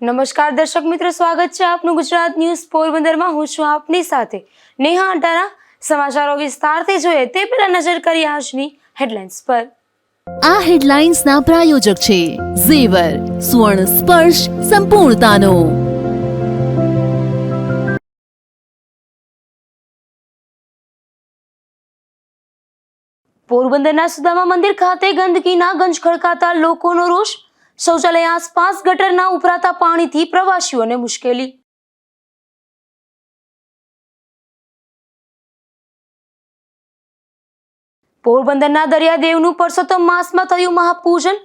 નમસ્કાર દર્શક મિત્રો, સ્વાગત છે આપનું ગુજરાત ન્યૂઝ પોરબંદરમાં। હું છું આપની સાથે નેહા અટારા। સમાચારો વિસ્તારથી જોઈએ તે પહેલા નજર કરીએ આજની હેડલાઇન્સ પર। આ હેડલાઇન્સના પ્રાયોજક છે ઝેવર, સુવર્ણ સ્પર્શ સંપૂર્ણતાનો। પોરબંદરના સુદામા મંદિર ખાતે ગંદકીના ગંજ ખડકાતા લોકોનો રોષ। શૌચાલય આસપાસ ગટરના ઉભરાતા પાણીથી પ્રવાસીઓને મુશ્કેલી। પોરબંદરના દરિયાદેવનું પરસોત્તમ માસમાં થયું મહાપૂજન।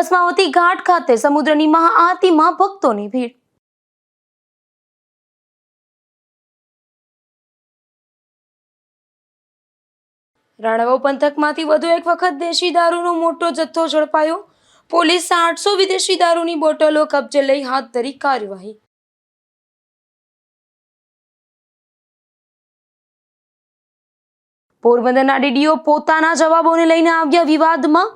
અસ્માવતી ઘાટ ખાતે સમુદ્રની મહાઆરતીમાં ભક્તોની ભીડ। રાણાવાવ પંથકમાંથી વધુ એક વખત દેશી દારૂનો મોટો જથ્થો ઝડપાયો। પોલીસે 800 વિદેશી દારૂની બોટલો કબજે લઈ હાથ ધરી કાર્યવાહી। પોરબંદરના ડીડીઓ પોતાના જવાબોને લઈને આવ્યા વિવાદમાં।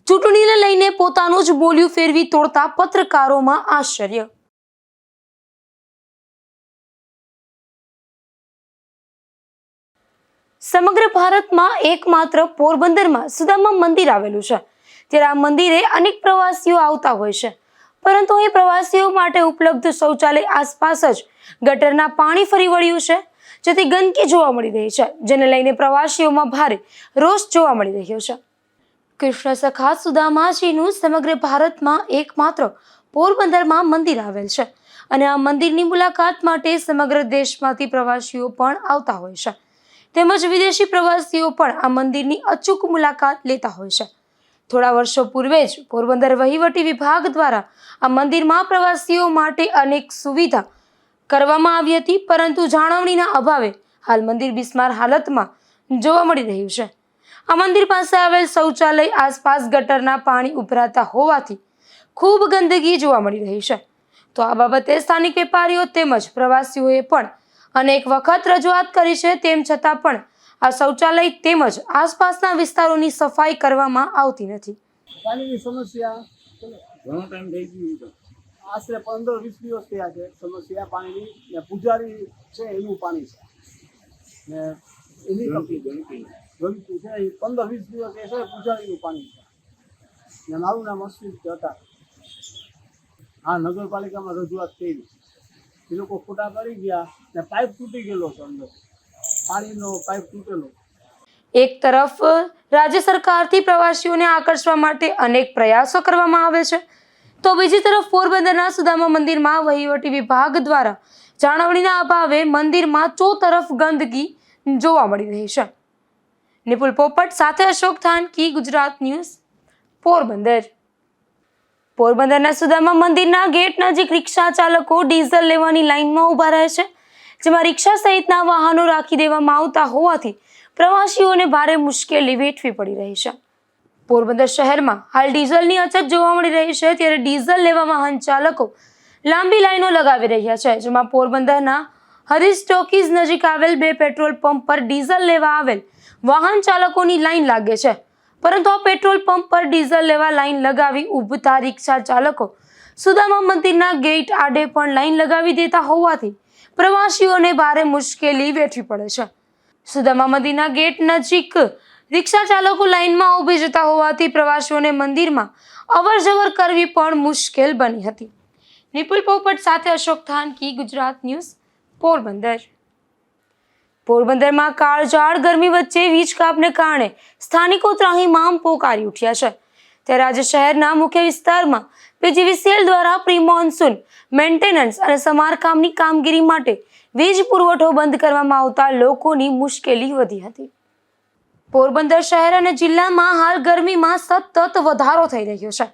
ચૂંટણીને લઈને પોતાનું જ બોલ્યું ફેરવી તોડતા પત્રકારોમાં આશ્ચર્ય। સમગ્ર ભારતમાં એકમાત્ર પોરબંદરમાં સુદામા મંદિર આવેલું છે, ત્યારે આ મંદિરે અનેક પ્રવાસીઓ આવતા હોય છે, પરંતુ અહીં પ્રવાસીઓ માટે ઉપલબ્ધ શૌચાલય આસપાસ જ ગટરના પાણી ફરી વળ્યું છે, જેથી ગંદકી જોવા મળી રહી છે, જેને લઈને પ્રવાસીઓમાં ભારે રોષ જોવા મળી રહ્યો છે। કૃષ્ણ સખા સુદામાજીનું સમગ્ર ભારતમાં એકમાત્ર પોરબંદરમાં મંદિર આવેલ છે અને આ મંદિરની મુલાકાત માટે સમગ્ર દેશમાંથી પ્રવાસીઓ પણ આવતા હોય છે, તેમજ વિદેશી પ્રવાસીઓ પણ આ મંદિરની અચૂક મુલાકાત લેતા હોય છે। થોડા વર્ષો પૂર્વે જ પોરબંદર વહીવટી વિભાગ દ્વારા આ મંદિરમાં પ્રવાસીઓ માટે અનેક સુવિધા કરવામાં આવી હતી, પરંતુ જાળવણીના અભાવે હાલ મંદિર બિસ્માર હાલતમાં જોવા મળી રહ્યું છે। આ મંદિર પાસે આવેલ શૌચાલય આસપાસ ગટરના પાણી ઉભરાતા હોવાથી ખૂબ ગંદકી જોવા મળી રહી છે, તો આ બાબતે સ્થાનિક વેપારીઓ તેમજ પ્રવાસીઓએ પણ અનેક વખત રજૂઆત કરી છે, તેમ છતાં પણ આ શૌચાલય તેમજ આસપાસના વિસ્તારોની સફાઈ કરવામાં આવતી નથી। પાણીની સમસ્યા ઘણો ટાઈમ થઈ ગયો, આશરે 15-20 દિવસ થયા છે સમસ્યા પાણીની, ને પૂજારી છે એનું પાણી છે ને એની તકલીફ ગમતી છે। 15-20 દિવસ એ છે પૂજારીનું પાણી છે ને મારું નામ અશ્વિન હતા। હા, નગરપાલિકામાં રજૂઆત કરી, એ લોકો ખોટા કરી ગયા ને પાઇપ તૂટી ગયેલો છે, અંદર પાણીનો પાઇપ તૂટેલો। એક તરફ રાજ્ય સરકારથી પ્રવાસીઓને આકર્ષવા માટે અનેક પ્રયાસો કરવામાં આવે છે, તો બીજી તરફ પોરબંદરના સુદામા મંદિરમાં વહીવટી વિભાગ દ્વારા જાળવણીના અભાવે મંદિરમાં ચોતરફ ગંદકી જોવા મળી રહી છે। નિપુલ પોપટ સાથે અશોક થાનકી, ગુજરાત ન્યૂઝ, પોરબંદર। પોરબંદરના સુદામા મંદિરના ગેટ નજીક રિક્ષા ચાલકો ડીઝલ લેવાની લાઇનમાં ઊભા રહે છે, જેમાં રિક્ષા સહિતના વાહનો રાખી દેવામાં આવતા હોવાથી પ્રવાસીઓને ભારે મુશ્કેલી વેઠવી પડી રહી છે। પોરબંદર શહેરમાં હાલ ડીઝલની અછત જોવા મળી રહી છે, ત્યારે ડીઝલ લેવા વાહન ચાલકો લાંબી લાઈનો લગાવી રહ્યા છે, જેમાં પોરબંદરના હરીશ ટોકીઝ નજીક આવેલ 2 પેટ્રોલ પંપ પર ડીઝલ લેવા આવેલ વાહન ચાલકોની લાઈન લાગે છે, પરંતુ આ પેટ્રોલ પંપ પર ડીઝલ લેવા લાઈન લગાવી ઊભતા રિક્ષા ચાલકો સુદામા મંદિરના ગેટ આડે પણ લાઈન લગાવી દેતા હોવાથી પ્રવાસીઓને ભારે મુશ્કેલી વેઠવી પડે છે। સુદામા મંદિરના ગેટ નજીક રિક્ષા ચાલકો લાઈનમાં ઊભી જતા હોવાથી પ્રવાસીઓને મંદિરમાં અવર જવર કરવી પણ મુશ્કેલ બની હતી। નિપુલ પોપટ સાથે અશોક થાનકી, ગુજરાત ન્યૂઝ, પોરબંદર। પોરબંદરમાં કાળઝાળ ગરમી વચ્ચે વીજ કાપને કારણે સ્થાનિકો ત્રાહિમામ પોકારી ઉઠ્યા છે, ત્યારે આજે શહેરના મુખ્ય વિસ્તારમાં પીજીવીસીએલ દ્વારા પ્રી મોન્સૂન મેન્ટેનન્સ અને સમારકામની કામગીરી માટે વીજ પુરવઠો બંધ કરવામાં આવતા લોકોની મુશ્કેલી વધી હતી। પોરબંદર શહેર અને જિલ્લામાં હાલ ગરમીમાં સતત વધારો થઈ રહ્યો છે,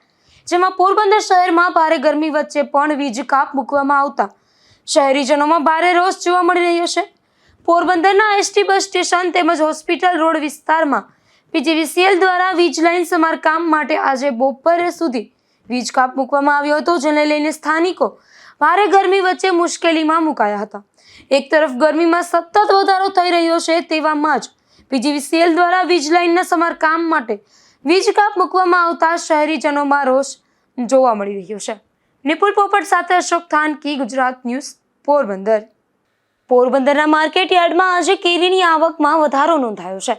જેમાં પોરબંદર શહેરમાં ભારે ગરમી વચ્ચે પણ વીજ કાપ મૂકવામાં આવતા શહેરીજનોમાં ભારે રોષ જોવા મળી રહ્યો છે। પોરબંદરના એસટી બસ સ્ટેશન તેમજ હોસ્પિટલ રોડ વિસ્તારમાં પીજીવીસીએલ દ્વારા વીજ લાઇન સમારકામ માટે આજે બપોર સુધી વીજ કાપ મૂકવામાં આવ્યો હતો, જેને લઈને સ્થાનિકો ભારે ગરમી વચ્ચે મુશ્કેલીમાં મુકાયા હતા। એક તરફ ગરમીમાં સતત વધારો થઈ રહ્યો છે, તેવામાં જ પીજીવીસીએલ દ્વારા વીજ લાઇનના સમારકામ માટે વીજ કાપ મૂકવામાં આવતા શહેરીજનોમાં રોષ જોવા મળી રહ્યો છે। નિપુલ પોપટ સાથે અશોક થાનકી, ગુજરાત ન્યૂઝ, પોરબંદર. પોરબંદરના માર્કેટ યાર્ડમાં આજે કેરીની આવકમાં વધારો નોંધાયો છે,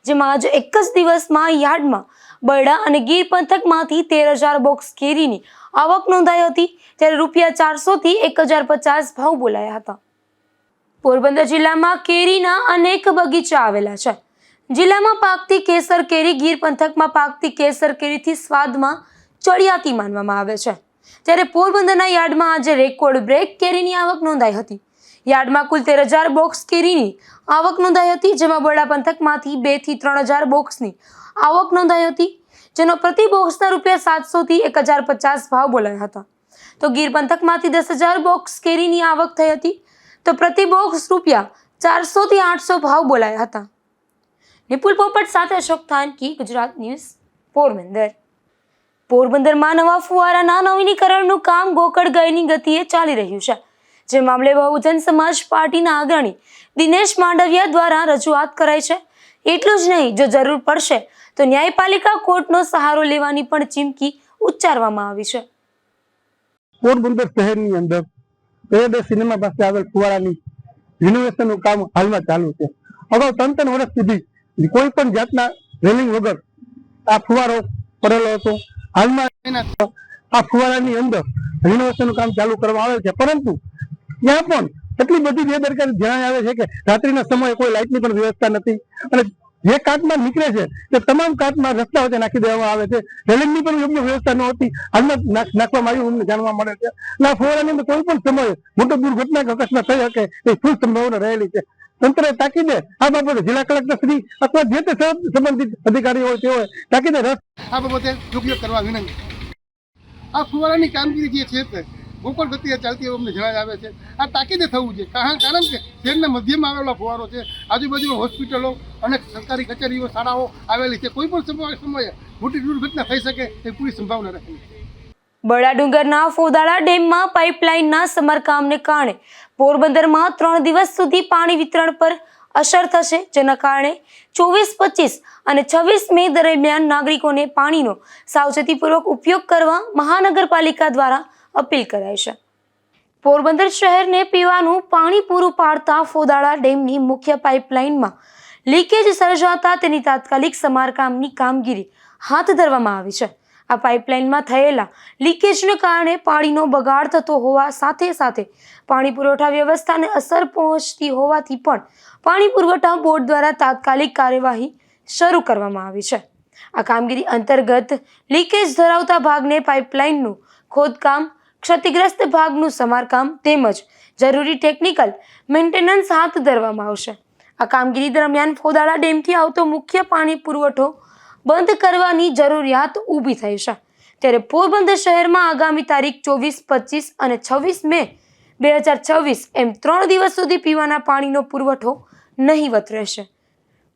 જેમાં આજે એક જ દિવસમાં યાર્ડમાં બરડા અને ગીર પંથકમાંથી 13,000 બોક્સ કેરીની આવક નોંધાઈ હતી, ત્યારે ₹400 થી 1,050 ભાવ બોલાયા હતા. પોરબંદર જિલ્લામાં કેરીના અનેક બગીચા આવેલા છે. જિલ્લામાં પાકતી કેસર કેરી ગીર પંથકમાં પાકતી કેસર કેરીથી સ્વાદમાં ચડિયાતી માનવામાં આવે છે, ત્યારે પોરબંદરના યાર્ડમાં આજે રેકોર્ડ બ્રેક કેરીની આવક નોંધાઈ હતી. યાર્ડમાં કુલ 13,000 બોક્સ કેરીની આવક નોંધાઈ હતી, જેમાં બરડા પંથકમાંથી 2,000 થી 3,000 બોક્સની આવક નોંધાઈ હતી, જેનો પ્રતિ બોક્સના ₹700 થી 1,050 ભાવ બોલાયા હતા. તો ગીર પંથકમાંથી 10,000 બોક્સ કેરીની આવક થઈ હતી, તો પ્રતિ બોક્સ ₹400 થી 800 ભાવ બોલાયા હતા. નિપુલ પોપટ સાથે અશોક થાનકી, ગુજરાત ન્યૂઝ, પોરબંદર. પોરબંદરમાં નવા ફુવારાના નવીનીકરણનું કામ ગોકળગાયની ગતિએ ચાલી રહ્યું છે, જે મામલે બહુજન સમાજ પાર્ટીના અગ્રણી દિનેશ માંડવિયા દ્વારા રજૂઆત કરાઈ છે. એટલું જ નહીં, જો જરૂર પડશે તો ન્યાયપાલિકા કોર્ટનો સહારો લેવાની પણ ચીમકી ઉચ્ચારવામાં આવી છે. પોરબંદર શહેરની અંદર બે સિનેમા પાસે આવેલ ફુવારાની રિનોવેશનનું કામ હાલમાં ચાલુ છે. અગાઉ 3 વર્ષ સુધી કોઈ પણ જાતના રેલિંગ વગર આ ફુવારો પડેલો હતો. હાલમાં આ ફુવારાની અંદર રિનોવેશનનું કામ ચાલુ કરવામાં આવે છે, પરંતુ ત્યાં પણ એટલી બધી બેદરકારી જણાઈ આવે છે કે રાત્રિના સમયે કોઈ લાઇટની પણ વ્યવસ્થા નથી, અને જે કાટમાં નીકળે છે તે તમામ કાટમાં રસ્તા વચ્ચે નાખી દેવામાં આવે છે. રેલિંગની પણ યોગ્ય વ્યવસ્થા ન હતી, હાલમાં નાખવામાં આવ્યું અમને જાણવા મળે છે. અને આ ફુવારાની અંદર કોઈ પણ સમયે મોટો દુર્ઘટના કે અકસ્માત થઈ શકે એ ફૂલ સંભાવના રહેલી છે. તંત્રએ તાકીદે આ બાબતે જિલ્લા કલેક્ટર શ્રી અથવા જે તે સંબંધિત અધિકારીઓ હોય તેઓએ તાકીદે આ બાબતે ઉપયોગ કરવા વિનંતી. આ ફુવારાની કામગીરી જે છે તે ગોકળ ગતિએ ચાલતી એવું અમને જણાય આવે છે. આ તાકીદે થવું છે, કારણ કે શહેરના મધ્યમાં આવેલો ફુવારો છે, આજુબાજુમાં હોસ્પિટલો અને સરકારી કચેરીઓ, શાળાઓ આવેલી છે. કોઈ પણ સમયે મોટી દુર્ઘટના થઈ શકે એ પૂરી સંભાવના રહેલી છે. બરડા ડુંગરના ફોદાળા ડેમમાં પાઇપલાઇનના સમારકામને કારણે પોરબંદરમાં 3 દિવસ સુધી પાણી વિતરણ પર અસર થશે, જેના કારણે 24, 25 અને 26 મે દરમિયાન નાગરિકોને પાણીનો સાવચેતીપૂર્વક ઉપયોગ કરવા મહાનગરપાલિકા દ્વારા અપીલ કરાઈ છે. પોરબંદર શહેરને પીવાનું પાણી પૂરું પાડતા ફોદાળા ડેમની મુખ્ય પાઇપલાઇનમાં લીકેજ સર્જાતા તેની તાત્કાલિક સમારકામની કામગીરી હાથ ધરવામાં આવી છે. આ પાઇપલાઇનમાં થયેલા લીકેજને કારણે પાણીનો બગાડ થતો હોવા સાથે સાથે પાણી પુરવઠા વ્યવસ્થાને અસર પહોંચતી હોવાથી પણ પાણી પુરવઠા બોર્ડ દ્વારા તાત્કાલિક કાર્યવાહી શરૂ કરવામાં આવી છે. આ કામગીરી અંતર્ગત લીકેજ ધરાવતા ભાગને પાઇપલાઇનનું ખોદકામ, ક્ષતિગ્રસ્ત ભાગનું સમારકામ તેમજ જરૂરી ટેકનિકલ મેન્ટેનન્સ હાથ ધરવામાં આવશે. આ કામગીરી દરમિયાન ફોદાળા ડેમથી આવતો મુખ્ય પાણી પુરવઠો બંધ કરવાની જરૂરિયાત ઊભી થઈ છે, ત્યારે પોરબંદર શહેરમાં આગામી તારીખ 24, 25 અને 26 મે 2026 એમ 3 દિવસ સુધી પીવાના પાણીનો પુરવઠો નહીવત રહેશે.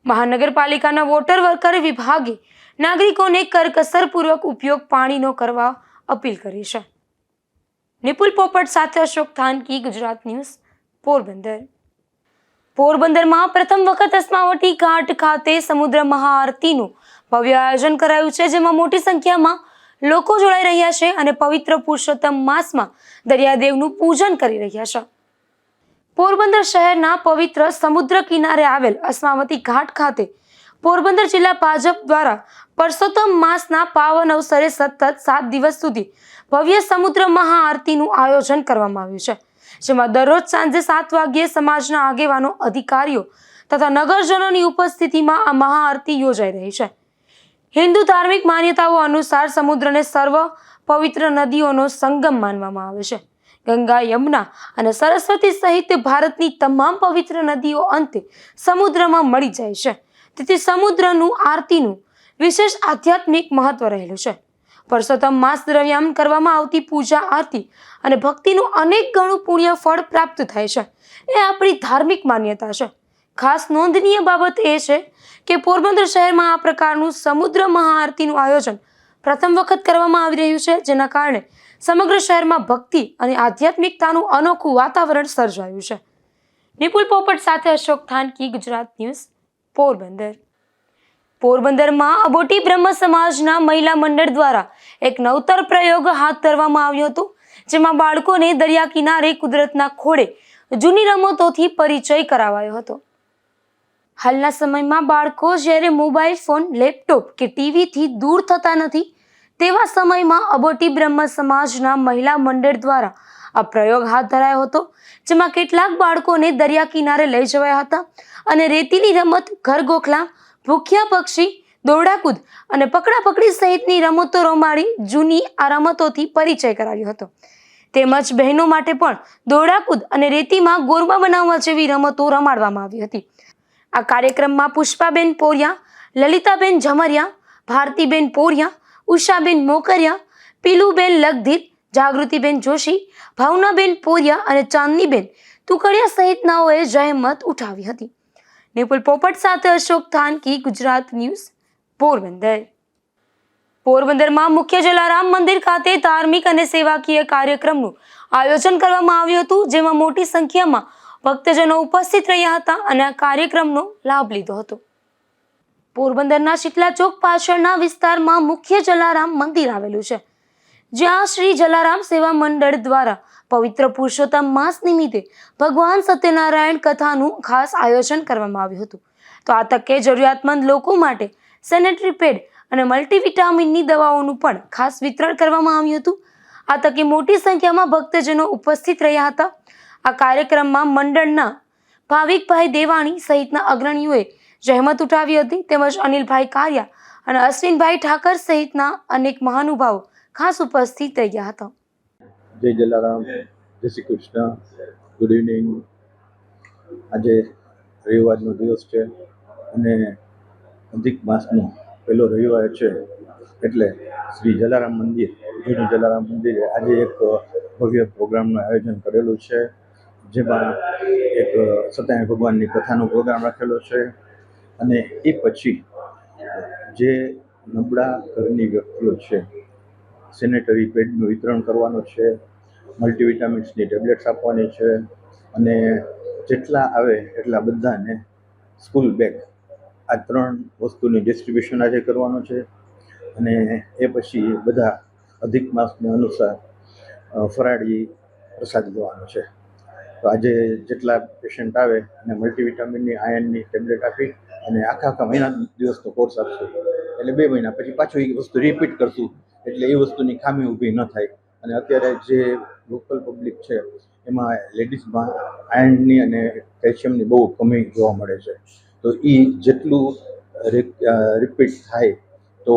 મહાનગરપાલિકાના વોટર વર્કર વિભાગે નાગરિકોને કરકસરપૂર્વક ઉપયોગ પાણીનો કરવા અપીલ કરી છે. નિપુલ પોપટ સાથે અશોક થાનકી, ગુજરાત ન્યૂઝ, પોરબંદર. પોરબંદરમાં પ્રથમ વખત અસ્માવટી ઘાટ ખાતે સમુદ્ર મહાઆરતીનું ભવ્ય આયોજન કરાયું છે, જેમાં મોટી સંખ્યામાં લોકો જોડાઈ રહ્યા છે અને પવિત્ર પુરુષોત્તમ માસમાં દરિયાદેવનું પૂજન કરી રહ્યા છે. પોરબંદર શહેરના પવિત્ર સમુદ્ર કિનારે આવેલ અસ્માવતી ઘાટ ખાતે પોરબંદર જિલ્લા ભાજપ દ્વારા પુરુષોત્તમ માસના પાવન અવસરે સતત 7 દિવસ સુધી ભવ્ય સમુદ્ર મહાઆરતીનું આયોજન કરવામાં આવ્યું છે, જેમાં દરરોજ સાંજે 7 વાગ્યે સમાજના આગેવાનો, અધિકારીઓ તથા નગરજનોની ઉપસ્થિતિમાં આ મહાઆરતી યોજાઈ રહી છે. હિન્દુ ધાર્મિક માન્યતાઓ અનુસાર સમુદ્રને સર્વ પવિત્ર નદીઓનો સંગમ માનવામાં આવે છે. ગંગા, યમુના અને સરસ્વતી સહિત ભારતની તમામ પવિત્ર નદીઓ અંતે સમુદ્રમાં મળી જાય છે, તેથી સમુદ્રનું આરતીનું વિશેષ આધ્યાત્મિક મહત્વ રહેલું છે. પુરુષોત્તમ માસ દરમિયાન કરવામાં આવતી પૂજા, આરતી અને ભક્તિનું અનેક ગણું પુણ્ય ફળ પ્રાપ્ત થાય છે, એ આપણી ધાર્મિક માન્યતા છે. ખાસ નોંધનીય બાબત એ છે કે પોરબંદર શહેરમાં આ પ્રકારનું સમુદ્ર મહાઆરતીનું આયોજન પ્રથમ વખત કરવામાં આવી રહ્યું છે, જેના કારણે સમગ્ર શહેરમાં ભક્તિ અને આધ્યાત્મિકતાનું અનોખું વાતાવરણ સર્જાયું છે. નિપુલ પોપટ સાથે અશોક થાનકી, ગુજરાત ન્યૂઝ, પોરબંદર. પોરબંદરમાં અબોટી બ્રહ્મ સમાજના મહિલા મંડળ દ્વારા એક નવતર પ્રયોગ હાથ ધરવામાં આવ્યો હતો, જેમાં બાળકોને દરિયા કિનારે કુદરતના ખોળે જૂની રમતોથી પરિચય કરાવાયો હતો. હાલના સમયમાં બાળકો જ્યારે મોબાઈલ ફોન, લેપટોપ કે ટીવીથી દૂર થતા નથી, તેવા સમયમાં અબોટી બ્રહ્મ સમાજના મહિલા મંડળ દ્વારા આ પ્રયોગ હાથ ધરાયો હતો, જેમાં કેટલાક બાળકોને દરિયા કિનારે લઈ જવાયા હતા અને રેતીની રમત, ઘરગોખલા, ભૂખ્યા પક્ષી, દોરડાકૂદ અને પકડાપકડી સહિતની રમતો રમાડી જૂની આ રમતોથી પરિચય કરાવ્યો હતો. તેમજ બહેનો માટે પણ દોરડાકૂદ અને રેતીમાં ગોરબા બનાવવા જેવી રમતો રમાડવામાં આવી હતી. આ કાર્યક્રમમાં પુષ્પાબેન પોરિયા, લલિતાબેન ઝમરિયા, ભારતીબેન પોરિયા, ઉષાબેન મોકરિયા, પીલુબેન લગધીર, જાગૃતિબેન જોશી, ભાવનાબેન પોરિયા અને ચાંદનીબેન તુકડિયા સહિતનાઓએ જહેમત ઉઠાવી હતી. નિપુલ પોપટ સાથે અશોક થાનકી, ગુજરાત ન્યૂઝ, પોરબંદર. પોરબંદરમાં મુખ્ય જલારામ મંદિર ખાતે ધાર્મિક અને સેવાકીય કાર્યક્રમનું આયોજન કરવામાં આવ્યું હતું, જેમાં મોટી સંખ્યામાં ભક્તજનો ઉપસ્થિત રહ્યા હતા અને આ કાર્યક્રમનો લાભ લીધો હતો. પોરબંદરના શીતલા ચોક પાછળના વિસ્તારમાં મુખ્ય જલારામ મંદિર આવેલું છે, જ્યાં શ્રી જલારામ સેવા મંડળ દ્વારા પવિત્ર પુરુષોત્તમ માસ નિમિત્તે ભગવાન સત્યનારાયણ કથાનું ખાસ આયોજન કરવામાં આવ્યું હતું. તો આ તકે જરૂરિયાતમંદ લોકો માટે સેનેટરી પેડ અને મલ્ટીવિટામિનની દવાઓનું પણ ખાસ વિતરણ કરવામાં આવ્યું હતું. આ તકે મોટી સંખ્યામાં ભક્તજનો ઉપસ્થિત રહ્યા હતા. આ કાર્યક્રમમાં મંડળના ભાવિકભાઈ દેવાણી સહિતના અગ્રણીઓએ જહેમત ઉઠાવી હતી. તેમજ અનિલભાઈ કારિયા અને અશ્વિનભાઈ ઠાકર સહિતના અનેક મહાનુભાવો ખાસ ઉપસ્થિત રહ્યા હતા. જય જલારામ, જય શ્રી કૃષ્ણ, ગુડ ઇવનિંગ. આજે રવિવારનો દિવસ છે અને અધિક માસનો પહેલો રવિવાર છે, એટલે શ્રી જલારામ મંદિર, જૂનું જલારામ મંદિરે આજે એક ભવ્ય પ્રોગ્રામનું આયોજન કરેલું છે, જેમાં એક સત્યનારાયણ ભગવાનની કથાનો પ્રોગ્રામ રાખેલો છે અને એ પછી જે નબળા ઘરની વ્યક્તિઓ છે સેનેટરી પેડનું વિતરણ કરવાનું છે, મલ્ટીવિટામિન્સની ટેબ્લેટ્સ આપવાની છે અને જેટલા આવે એટલા બધાને સ્કૂલ બેગ, આ 3 વસ્તુની ડિસ્ટ્રીબ્યુશન આજે કરવાનું છે. અને એ પછી બધા અધિક માસને અનુસાર ફરાળી પ્રસાદ લેવાનો છે. તો આજે જેટલા પેશન્ટ આવે અને મલ્ટીવિટામિનની, આયર્નની ટેબ્લેટ આપી અને આખા મહિના દિવસનો કોર્સ આપશું, એટલે 2 મહિના પછી પાછું એ વસ્તુ રિપીટ કરશું, એટલે એ વસ્તુની ખામી ઊભી ન થાય. અને અત્યારે જે લોકલ પબ્લિક છે એમાં લેડીઝમાં આયર્નની અને કેલ્શિયમની બહુ કમી જોવા મળે છે. તો એ જેટલું રિપીટ થાય તો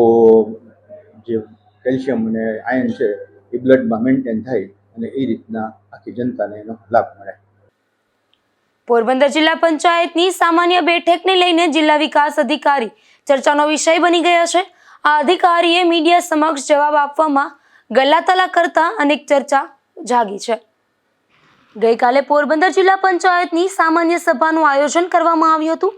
જે કેલ્શિયમ અને આયર્ન છે એ બ્લડમાં મેન્ટેન થાય અને એ રીતના આખી જનતાને એનો લાભ મળે. પોરબંદર જિલ્લા પંચાયતની સામાન્ય બેઠકને લઈને જિલ્લા વિકાસ અધિકારી ચર્ચાનો વિષય બની ગયા છે. આ અધિકારીએ મીડિયા સમક્ષ જવાબ આપવામાં ગલ્લાતલા કરતા અનેક ચર્ચા જાગી છે. ગઈકાલે પોરબંદર જિલ્લા પંચાયતની સામાન્ય સભાનું આયોજન કરવામાં આવ્યું હતું,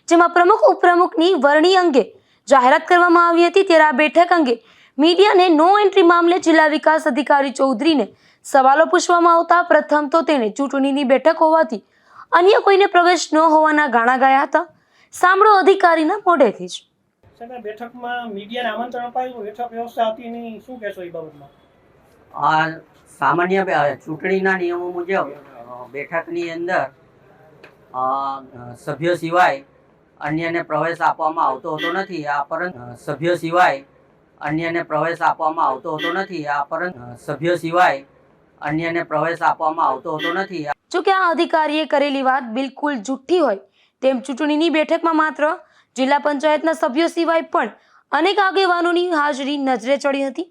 જેમાં પ્રમુખ ઉપપ્રમુખની વરણી અંગે જાહેરાત કરવામાં આવી હતી. ત્યારે આ બેઠક અંગે મીડિયાને નો એન્ટ્રી મામલે જિલ્લા વિકાસ અધિકારી ચૌધરીને સવાલો પૂછવામાં આવતા પ્રથમ તો તેણે ચૂંટણીની બેઠક હોવાથી અન્ય કોઈને પ્રવેશ ન હોવાના ગાણા ગાયા હતા. સાંભળો અધિકારીના મોઢેથી જ. સાહેબ, બેઠકમાં મીડિયાને આમંત્રણ અપાયું, બેઠક વ્યવસ્થા હતી નહીં, શું કહેશો એ બાબતમાં? આ સામાન્ય ચૂંટણીના નિયમો મુજબ બેઠકની અંદર સભ્યો સિવાય અન્યને પ્રવેશ આપવામાં આવતો હોતો નથી. આ પરંતુ સભ્યો સિવાય અન્યને પ્રવેશ આપવામાં આવતો હોતો નથી. આ પરંતુ સભ્યો સિવાય અન્યને પ્રવેશ આપવામાં આવતો હોતો નથી. જોકે આ અધિકારીએ કરેલી વાત બિલકુલ જુઠ્ઠી હોય તેમ ચૂંટણીની બેઠકમાં માત્ર જિલ્લા પંચાયતના સભ્યો સિવાય પણ અનેક આગેવાનોની હાજરી નજરે ચડી હતી.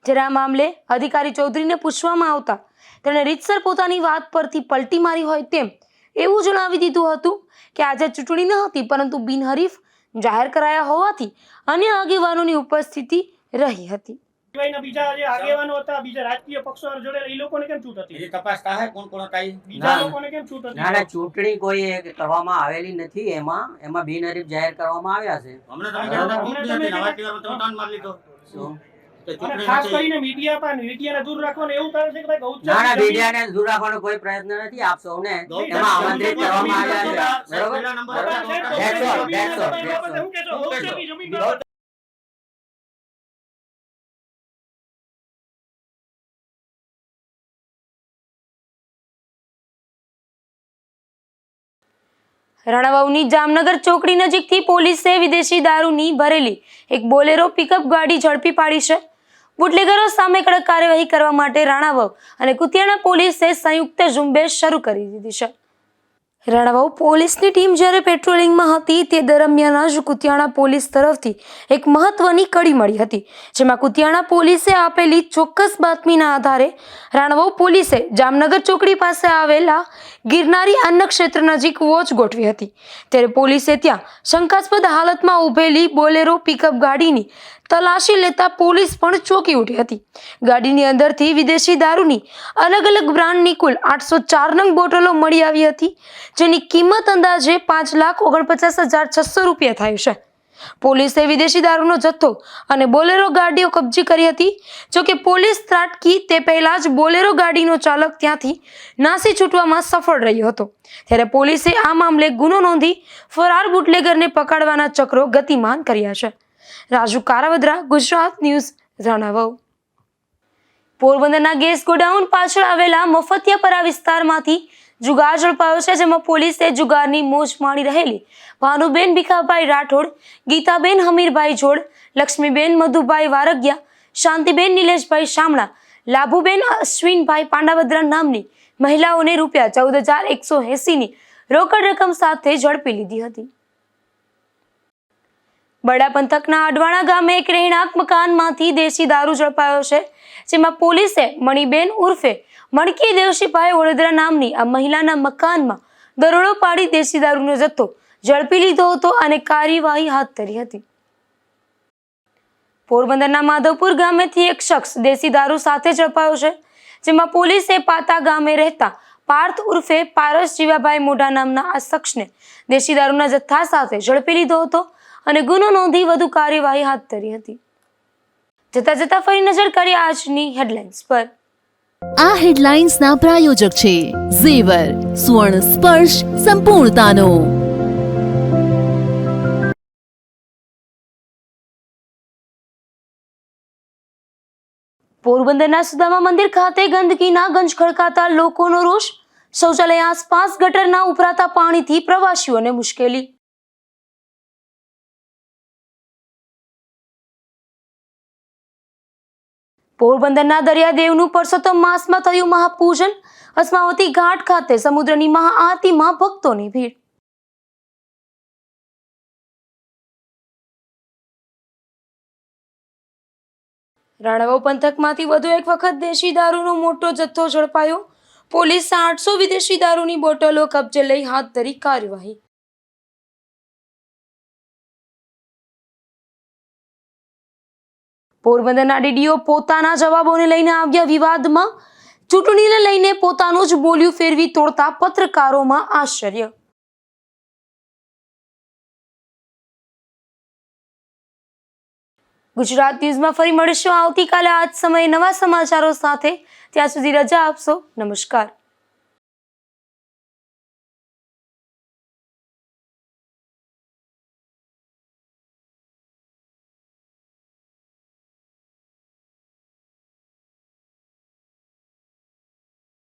જ્યારે આ મામલે અધિકારી ચૌધરીને પૂછવામાં આવતા તેણે રીતસર પોતાની વાત પરથી પલટી મારી હોય તેમ એવું જણાવી દીધું હતું કે આજે ચૂંટણી ન હતી, પરંતુ બિનહરીફ જાહેર કરાયા હોવાથી અન્ય આગેવાનોની ઉપસ્થિતિ રહી હતી. બીજા જે આગેવાનો હતા, બીજા રાજકીય પક્ષો જોડેલા, એ લોકોને કેમ છૂટ હતી? એ તપાસ થાય કોણ કોણ હતા બીજા લોકોને કેમ છૂટ હતી? ના, ચૂંટણી કોઈ કરવામાં આવેલી નથી. એમાં બિનહરીફ જાહેર કરવામાં આવ્યા છે. ખાસ કરીને મીડિયાને દૂર રાખવાનું એવું કારણ છે કે ના, મીડિયાને દૂર રાખવાનો કોઈ પ્રયત્ન નથી. આપ સૌને એમાં આમંત્રિત કરવામાં આવ્યા છે. બરોબર. રાણાવાવની જામનગર ચોકડી નજીકથી પોલીસે વિદેશી દારૂની ભરેલી એક બોલેરો પિકઅપ ગાડી ઝડપી પાડી છે. બુટલેગરો સામે કડક કાર્યવાહી કરવા માટે રાણાવાવ અને કુતિયાણા પોલીસે સંયુક્ત ઝુંબેશ શરૂ કરી દીધી છે. રાણાવાવ પોલીસની ટીમ જ્યારે પેટ્રોલિંગમાં હતી તે દરમિયાન જ કુતિયાણા પોલીસ તરફથી એક મહત્વની કડી મળી હતી, જેમાં કુતિયાણા પોલીસે આપેલી ચોક્કસ બાતમીના આધારે રાણાવાવ પોલીસે જામનગર ચોકડી પાસે આવેલા ગિરનારી અન્ન ક્ષેત્ર નજીક વોચ ગોઠવી હતી. ત્યારે પોલીસે ત્યાં શંકાસ્પદ હાલતમાં ઊભેલી બોલેરો પિકઅપ ગાડીની તલાશી લેતા પોલીસ પણ ચોંકી ઉઠી હતી. ગાડીની અંદરથી વિદેશી દારૂની અલગ અલગ બ્રાન્ડની કુલ 804 નંગ બોટલો મળી આવી હતી, જેની કિંમત અંદાજે 5,49,600 રૂપિયા થાય છે. પોલીસે વિદેશી દારૂનો જથ્થો અને બોલેરો ગાડીઓ કબજે કરી હતી. જોકે પોલીસ ત્રાટકી તે પહેલા જ બોલેરો ગાડીનો ચાલક ત્યાંથી નાસી છૂટવામાં સફળ રહ્યો હતો. ત્યારે પોલીસે આ મામલે ગુનો નોંધી ફરાર બુટલેગરને પકડવાના ચક્રો ગતિમાન કર્યા છે. રાજુ કારાવદ્રા, ગુજરાત ન્યૂઝ, રાણાવાવ. પોરબંદરના ગેસ ગોડાઉન પાછળ આવેલા મફતિયાપરા વિસ્તારમાંથી જુગાર ઝડપાયો છે, જેમાં પોલીસે જુગારની મોજ માણી રહેલી ભાનુબેન ભીખાભાઈ રાઠોડ, ગીતાબેન હમીરભાઈ જોડ, લક્ષ્મીબેન મધુભાઈ વારગિયા, શાંતિબેન નિલેશભાઈ શામળા, લાભુબેન અશ્વિનભાઈ પાંડાવદ્રા નામની મહિલાઓને રૂપિયા 14,180ની રોકડ રકમ સાથે ઝડપી લીધી હતી. બરડા પંથકના અડવાણા ગામે એક રહેણાંક મકાનમાંથી દેશી દારૂ ઝડપાયો છે, જેમાં પોલીસે મણીબેન ઉર્ફે મણકી દેવશીભાઈ વડોદરા નામની આ મહિલાના મકાનમાં દરોડો પાડી દેશી દારૂનો જથ્થો ઝડપી લીધો હતો અને કાર્યવાહી હાથ ધરી હતી. પોરબંદરના માધવપુર ગામેથી એક શખ્સ દેશી દારૂ સાથે ઝડપાયો છે, જેમાં પોલીસે પાતા ગામે રહેતા પાર્થ ઉર્ફે પારસ જીવાભાઈ મોઢા નામના આ શખ્સને દેશી દારૂના જથ્થા સાથે ઝડપી લીધો હતો અને ગુનો નોંધી વધુ કાર્યવાહી હાથ ધરી હતી. જતા ફરી નજર કરીએ આજની હેડલાઇન્સ પર. આ હેડલાઇન્સના પ્રાયોજક છે ઝેવર, સુવર્ણ સ્પર્શ સંપૂર્ણતાનો. પોરબંદરના સુદામા મંદિર ખાતે ગંદકીના ગંજ ખડકાતા લોકોનો રોષ. શૌચાલય આસપાસ ગટરના ઉભરાતા પાણીથી પ્રવાસીઓને મુશ્કેલી. પોરબંદરના દરિયાદેવનું પરસોત્તમ માસમાં થયું મહાપૂજન. અસ્માવતી ઘાટ ખાતે સમુદ્રની મહાઆરતીમાં ભક્તોની ભીડ. રાણાવાવ પંથકમાંથી વધુ એક વખત દેશી દારૂનો મોટો જથ્થો ઝડપાયો. પોલીસે 800 વિદેશી દારૂની બોટલો કબજે લઈ હાથ ધરી કાર્યવાહી. પોરબંદરના ડીડીઓ પોતાના જવાબોને લઈને આવ્યા વિવાદમાં. ચૂંટણીને લઈને પોતાનું જ બોલ્યું ફેરવી તોડતા પત્રકારોમાં આશ્ચર્ય. ગુજરાત ન્યૂઝમાં ફરી મળીશું આવતીકાલે આ જ સમયે નવા સમાચારો સાથે. ત્યાં સુધી રજા આપશો. નમસ્કાર.